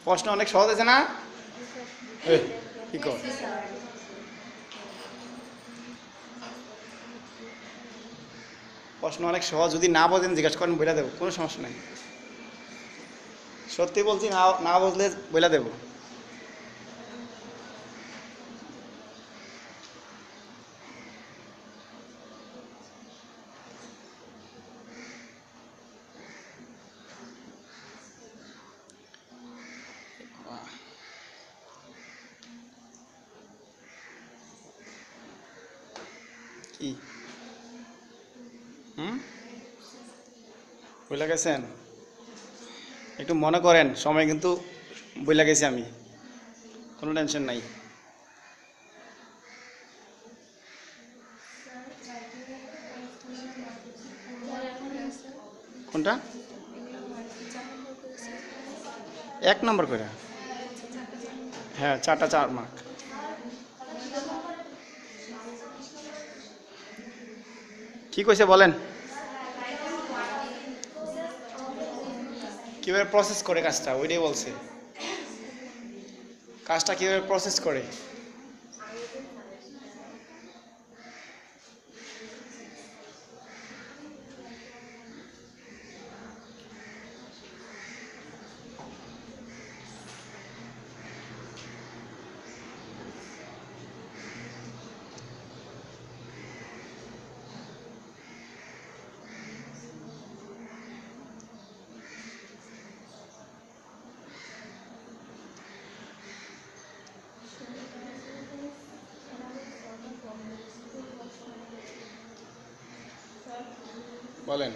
প্রশ্ন অনেক সহজ আছে না? এই, কি কর? প্রশ্ন অনেক সহজ, যদি না বোঝেন জিজ্ঞাসা করেন বইলা দেবো, কোনো সমস্যা নেই। সত্যি বলছি, না না বুঝলে বইলা দেবো। কি? হুম, বইলা গেছেন? একটু মনে করেন, সময় কিন্তু বইলা গেছি আমি, কোনো টেনশন নাই। কোনটা? 1 নম্বর করে? হ্যাঁ, 4টা 4 মার্ক। কি কইছে বলেন? কীভাবে প্রসেস করে কাজটা, ওইটাই বলছে। কাজটা কীভাবে প্রসেস করে? বলেন।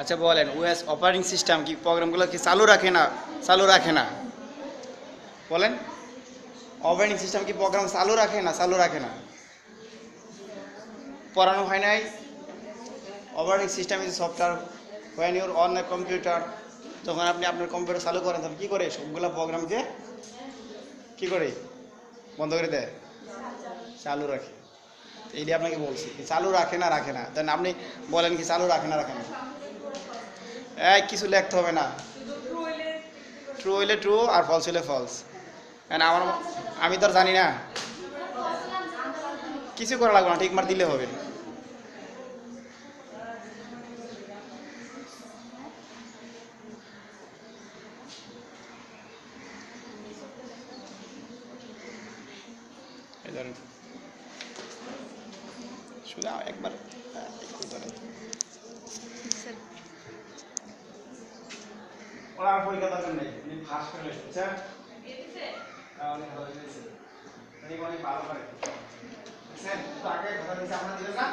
আচ্ছা বলেন, ওএস অপারেটিং সিস্টেম কি প্রোগ্রামগুলো কি চালু রাখে না চালু রাখে না? বলেন, অপারেটিং সিস্টেম কি প্রোগ্রাম চালু রাখে না চালু রাখে না? পড়ানো হয় নাই? Operating system is software when your on a computer. যখন আপনি আপনার কম্পিউটার চালু করেন তখন কী করে? সবগুলো প্রোগ্রামকে কী করে বন্ধ করে দেয়? চালু রাখে। এইটা আপনাকে বলছি, চালু রাখে না রাখে না, তাহলে আপনি বলেন কি চালু রাখে না রাখে না? এই কিছু লিখতে হবে না, ট্রু হইলে ট্রু আর ফলস হইলে ফলস। আমার, আমি তো আর জানি না, কিছু করা লাগবে না, ঠিক মার দিলে হবে। এই ধরেন, শুধু একবার ওরা আর পরীক্ষা দরকার নেই, উনি ফার্স্ট করে বুঝছেন? উনি ভালো দিয়েছে, উনি অনেক ভালো করে বুঝছেন? তো আগে খাতা দিয়েছে, আপনারা দিবেন না?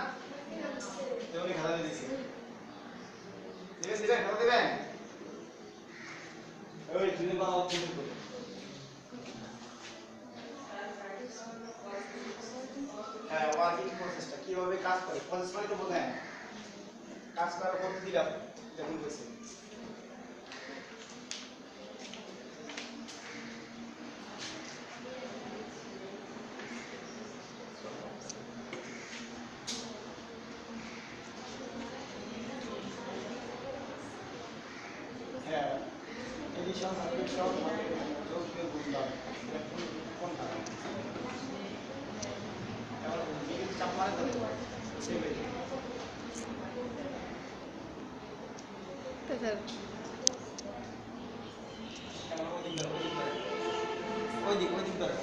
তো উনি খাতা দিয়েছে, দিবেন দিবেন খাতা দিবেন। ওই দুই বা অপশন করে হ্যাঁ, ওয়ার্কিং প্রসেসটা কিভাবে কাজ করে, প্রসেস মানে তো বোঝেন, কাজ করার পদ্ধতিটা যেমন বলছি। হ্যাঁ, এডিশন সাবস্ক্রিপশন যোগ বিয়োগ বুঝলাম, এটা কোনটা? এবার নিজের চাপ মারে তো সেভে ওই দিক ধরে